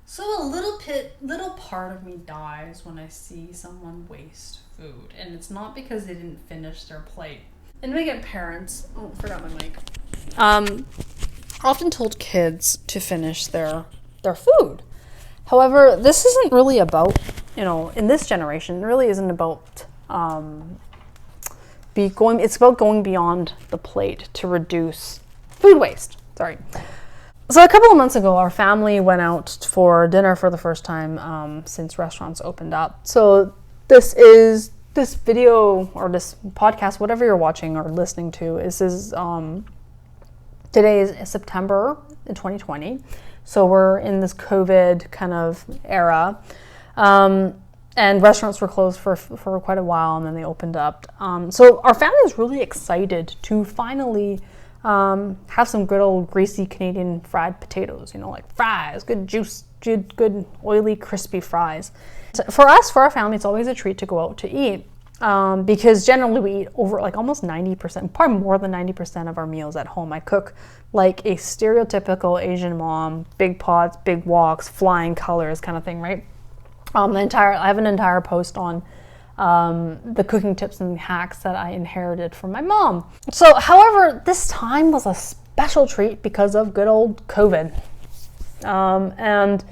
So little part of me dies when I see someone waste food, and it's not because they didn't finish their plate. Immigrant parents, oh, forgot my mic. Often told kids to finish their food. However, this isn't really about, in this generation, it really isn't about it's about going beyond the plate to reduce food waste. Sorry. So a couple of months ago, our family went out for dinner for the first time since restaurants opened up. So this video or this podcast, whatever you're watching or listening to, today is September in 2020. So we're in this COVID kind of era. And restaurants were closed for quite a while, and then they opened up. So our family is really excited to finally have some good old greasy Canadian fried potatoes, like fries, good juice, good oily, crispy fries. So for our family, it's always a treat to go out to eat because generally we eat over like almost 90%, probably more than 90% of our meals at home. I cook like a stereotypical Asian mom, big pots, big woks, flying colors kind of thing, right? I have an entire post on the cooking tips and hacks that I inherited from my mom. So, however, this time was a special treat because of good old COVID. And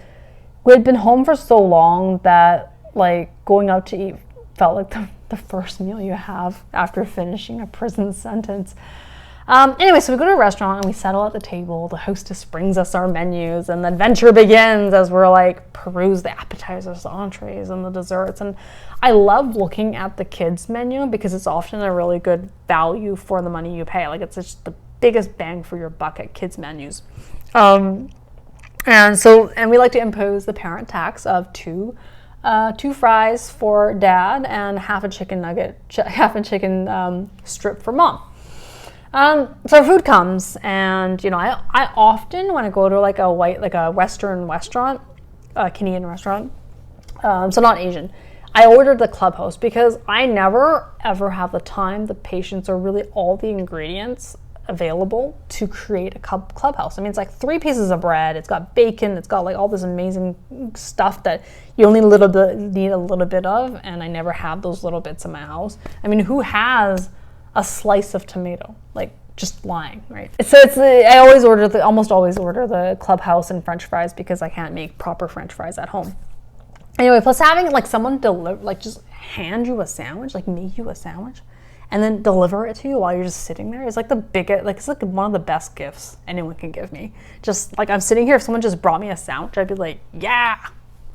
we had been home for so long that like going out to eat felt like the first meal you have after finishing a prison sentence. Anyway, so we go to a restaurant and we settle at the table. The hostess brings us our menus and the adventure begins as we're like peruse the appetizers, the entrees, and the desserts. And I love looking at the kids menu because it's often a really good value for the money you pay. Like it's just the biggest bang for your buck at kids menus. And we like to impose the parent tax of two fries for dad and half a chicken strip for mom. So food comes, and I often when I go to like a Western restaurant, a Canadian restaurant, so not Asian, I ordered the clubhouse because I never ever have the time, the patience, or really all the ingredients available to create a clubhouse. I mean, it's like 3 pieces of bread, it's got bacon, it's got like all this amazing stuff that you only need a little bit of, and I never have those little bits in my house. I mean, who has a slice of tomato, like just lying, right? So I almost always order the clubhouse and French fries because I can't make proper French fries at home. Anyway, plus having like someone just hand you a sandwich, like make you a sandwich, and then deliver it to you while you're just sitting there is like it's like one of the best gifts anyone can give me. Just like I'm sitting here, if someone just brought me a sandwich, I'd be like, yeah,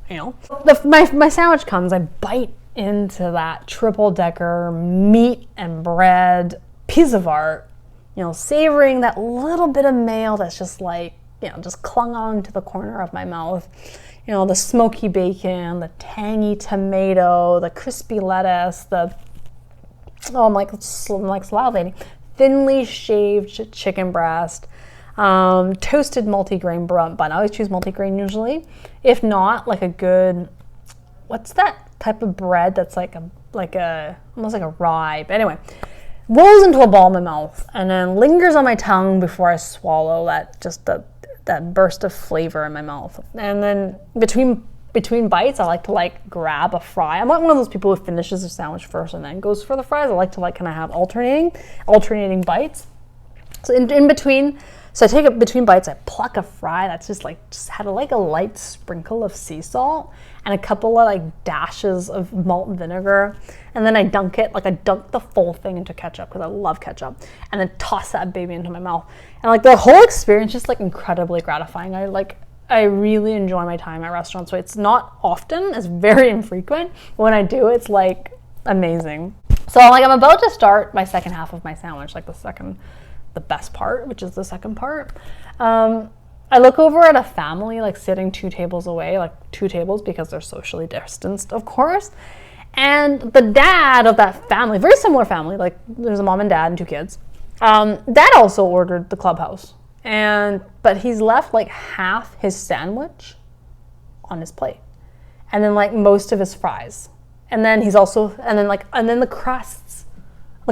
my sandwich comes, I bite into that triple-decker meat and bread piece of art, savoring that little bit of mayo that's just like, just clung on to the corner of my mouth. The smoky bacon, the tangy tomato, the crispy lettuce, I'm like salivating, thinly shaved chicken breast, toasted multigrain bun. I always choose multigrain usually. If not, like a good, what's that type of bread that's like almost like a rye, but anyway, rolls into a ball in my mouth and then lingers on my tongue before I swallow that burst of flavor in my mouth. And then between bites, I like to grab a fry. I'm not one of those people who finishes a sandwich first and then goes for the fries. I like to kind of have alternating bites. So in between, so I take it between bites, I pluck a fry that's just had a light sprinkle of sea salt and a couple of dashes of malt vinegar, and then I dunk the full thing into ketchup because I love ketchup, and then toss that baby into my mouth. And the whole experience is just incredibly gratifying. I really enjoy my time at restaurants. So it's not often, it's very infrequent. When I do, it's amazing. So I'm about to start my second half of my sandwich, the best part, which is the second part. I look over at a family sitting 2 tables away, 2 tables because they're socially distanced, of course. And the dad of that family, very similar family, there's a mom and dad and 2 kids. Dad also ordered the clubhouse, but he's left half his sandwich on his plate, and then most of his fries, and then the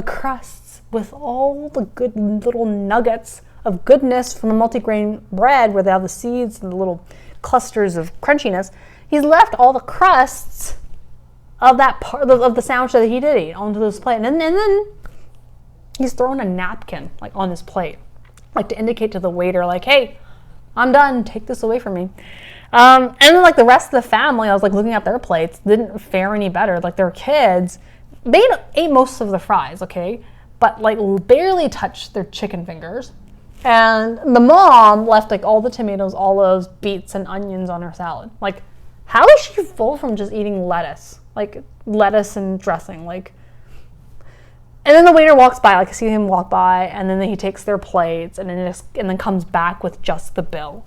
crusts with all the good little nuggets of goodness from a multigrain bread where they have the seeds and the little clusters of crunchiness. He's left all the crusts of that part of the sandwich that he did eat onto this plate, and then he's throwing a napkin like on this plate, like to indicate to the waiter, like, hey, I'm done, take this away from me. And then like the rest of the family, I was like looking at their plates, didn't fare any better. Like their kids, they ate most of the fries, okay, but like barely touched their chicken fingers. And the mom left like all the tomatoes, olives, beets, and onions on her salad. Like, how is she full from just eating lettuce? Like lettuce and dressing, like. And then the waiter walks by, like I see him walk by, and then he takes their plates, and then comes back with just the bill.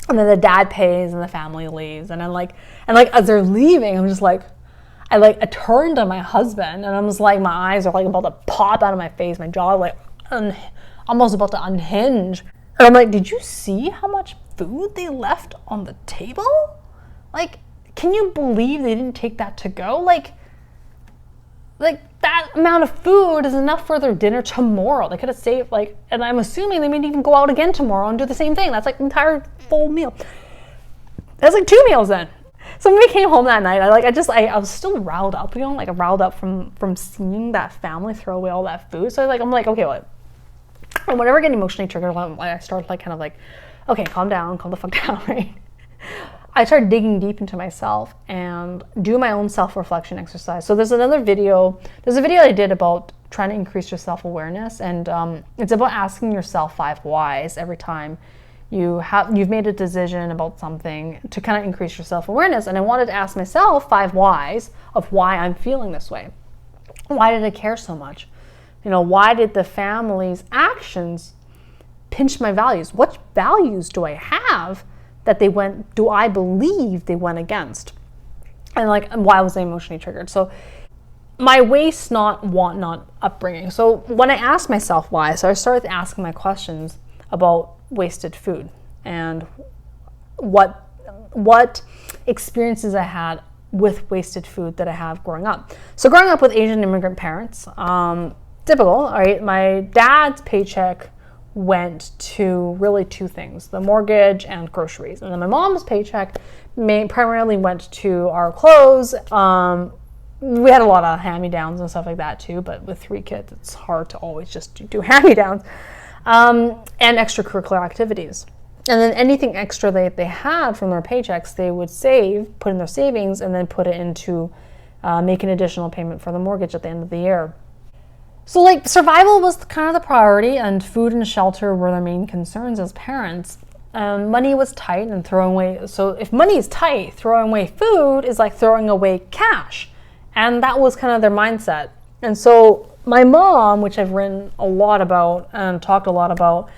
And then the dad pays, and the family leaves. And as they're leaving, I'm just like, I turned to my husband, and I'm just like, my eyes are like about to pop out of my face, my jaw like almost about to unhinge. And I'm like, did you see how much food they left on the table? Like, can you believe they didn't take that to go? Like that amount of food is enough for their dinner tomorrow. They could have saved and I'm assuming they may even go out again tomorrow and do the same thing. That's like an entire full meal. That's like 2 meals then. So when we came home that night, I was still riled up, riled up from seeing that family throw away all that food. So I'm like, okay, what? And whenever I get emotionally triggered, I start okay, calm the fuck down, right? I started digging deep into myself and do my own self-reflection exercise. So there's a video I did about trying to increase your self-awareness, and it's about asking yourself 5 whys every time you've made a decision about something to kind of increase your self-awareness. And I wanted to ask myself 5 whys of why I'm feeling this way. Why did I care so much? Why did the family's actions pinch my values? What values do I have that do I believe they went against? And why was I emotionally triggered? So my waste, not want, not upbringing. So when I asked myself why, so I started asking my questions about wasted food and what experiences I had with wasted food that I have growing up. So growing up with Asian immigrant parents, typical, all right, my dad's paycheck went to really 2 things, the mortgage and groceries. And then my mom's paycheck primarily went to our clothes. We had a lot of hand-me-downs and stuff like that too, but with 3 kids, it's hard to always just do hand-me-downs. And extracurricular activities. And then anything extra that they had from their paychecks, they would put in their savings, and then put it into make an additional payment for the mortgage at the end of the year. So survival was kind of the priority, and food and shelter were their main concerns as parents. Money was tight, and throwing away. So if money is tight, throwing away food is like throwing away cash. And that was kind of their mindset. And so my mom, which I've written a lot about and talked a lot about,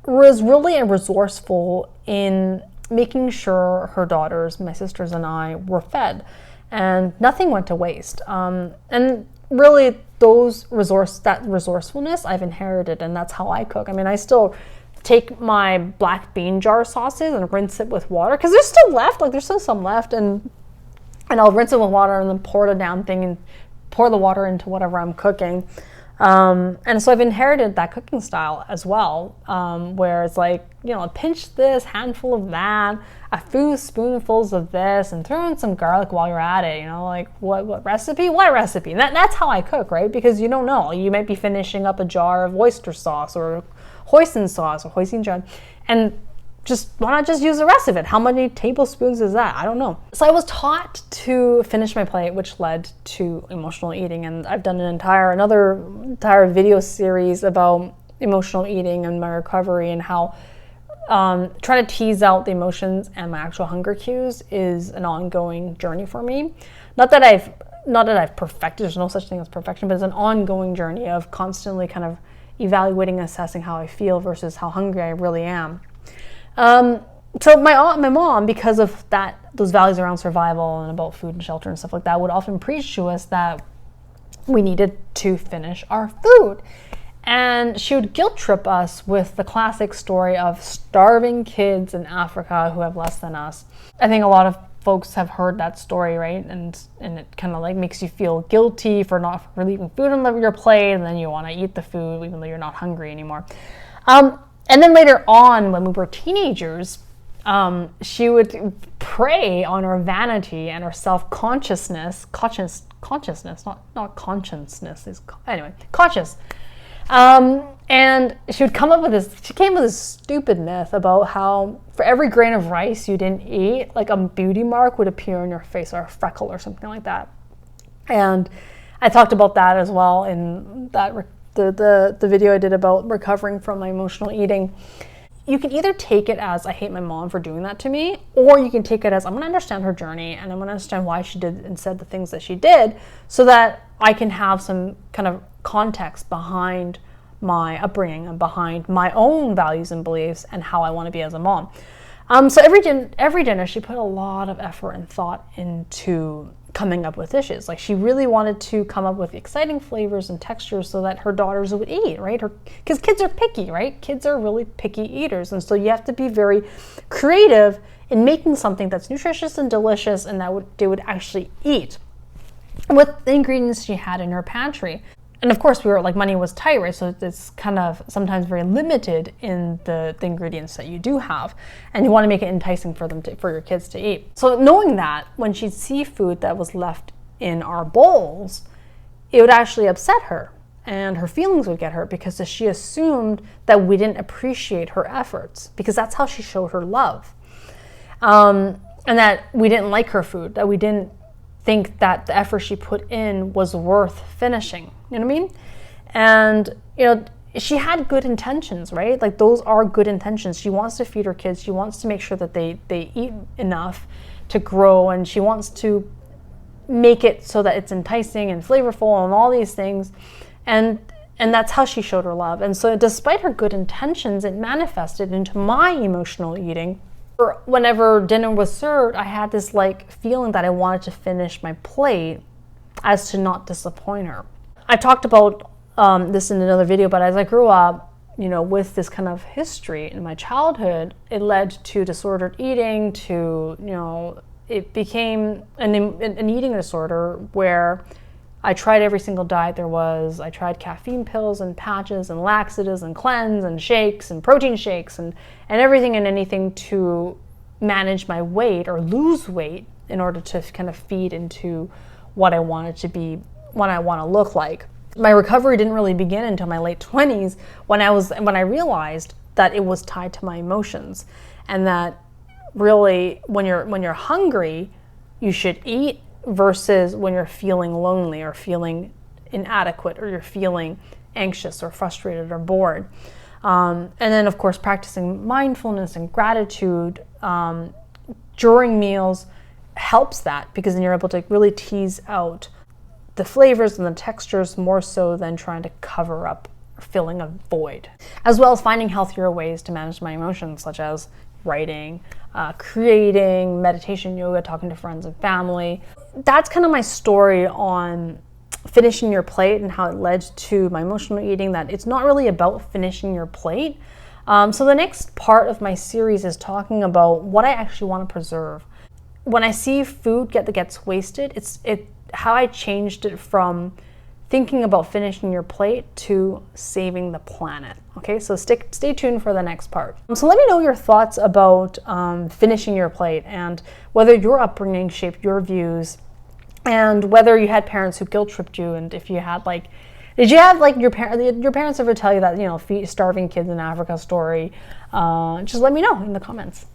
was really resourceful in making sure her daughters, my sisters and I, were fed. And nothing went to waste. And really that resourcefulness I've inherited, and that's how I cook. I mean, I still take my black bean jar sauces and rinse it with water, because there's still left, there's still some left, and I'll rinse it with water and then pour the water into whatever I'm cooking. And so I've inherited that cooking style as well, where it's pinch this, handful of that, a few spoonfuls of this, and throw in some garlic while you're at it. What recipe? What recipe? And that's how I cook, right? Because you don't know. You might be finishing up a jar of oyster sauce or hoisin sauce or hoisin, and why not just use the rest of it? How many tablespoons is that? I don't know. So I was taught to finish my plate, which led to emotional eating. And I've done another entire video series about emotional eating and my recovery, and how trying to tease out the emotions and my actual hunger cues is an ongoing journey for me. Not that I've perfected, there's no such thing as perfection, but it's an ongoing journey of constantly kind of evaluating and assessing how I feel versus how hungry I really am. So my mom, because of those values around survival and about food and shelter and stuff like that, would often preach to us that we needed to finish our food. And she would guilt trip us with the classic story of starving kids in Africa who have less than us. I think a lot of folks have heard that story, right? And it kind of makes you feel guilty for leaving food on your plate, and then you want to eat the food even though you're not hungry anymore. And then later on, when we were teenagers, she would prey on her vanity and her self-consciousness, consciousness, not consciousness, anyway, conscious. And she would come up with this, she came with this stupid myth about how for every grain of rice you didn't eat, like a beauty mark would appear on your face, or a freckle or something like that. And I talked about that as well in that the video I did about recovering from my emotional eating. You can either take it as, I hate my mom for doing that to me, or you can take it as, I'm going to understand her journey and I'm going to understand why she did and said the things that she did, so that I can have some kind of context behind my upbringing and behind my own values and beliefs and how I want to be as a mom. So every dinner, she put a lot of effort and thought into coming up with dishes. Like, she really wanted to come up with exciting flavors and textures so that her daughters would eat, right? Because kids are picky, right? Kids are really picky eaters. And so you have to be very creative in making something that's nutritious and delicious and that they would actually eat with the ingredients she had in her pantry. And of course, money was tight, right? So it's kind of sometimes very limited in the ingredients that you do have. And you want to make it enticing for your kids to eat. So knowing that, when she'd see food that was left in our bowls, it would actually upset her. And her feelings would get hurt because she assumed that we didn't appreciate her efforts, because that's how she showed her love. And that we didn't like her food, that we didn't think that the effort she put in was worth finishing. You know what I mean? And, she had good intentions, right? Like, those are good intentions. She wants to feed her kids. She wants to make sure that they eat enough to grow, and she wants to make it so that it's enticing and flavorful and all these things. And that's how she showed her love. And so despite her good intentions, it manifested into my emotional eating. Whenever dinner was served, I had this feeling that I wanted to finish my plate as to not disappoint her. I talked about this in another video, but as I grew up, with this kind of history in my childhood, it led to disordered eating, to, it became an eating disorder where I tried every single diet there was. I tried caffeine pills and patches and laxatives and cleanse and shakes and protein shakes and everything and anything to manage my weight or lose weight in order to kind of feed into what I wanted to be, what I want to look like. My recovery didn't really begin until my late 20s when I realized that it was tied to my emotions, and that really when you're hungry, you should eat, versus when you're feeling lonely or feeling inadequate or you're feeling anxious or frustrated or bored. And then, of course, practicing mindfulness and gratitude during meals helps that, because then you're able to really tease out the flavors and the textures more so than trying to cover up or filling a void. As well as finding healthier ways to manage my emotions, such as writing, creating, meditation, yoga, talking to friends and family. That's kind of my story on finishing your plate and how it led to my emotional eating, that it's not really about finishing your plate. So the next part of my series is talking about what I actually want to preserve. When I see food that gets wasted, it's how I changed it from thinking about finishing your plate to saving the planet. Okay, so stay tuned for the next part. So let me know your thoughts about finishing your plate, and whether your upbringing shaped your views, and whether you had parents who guilt tripped you, and if you had did you have your parents ever tell you that starving kids in Africa story? Just let me know in the comments.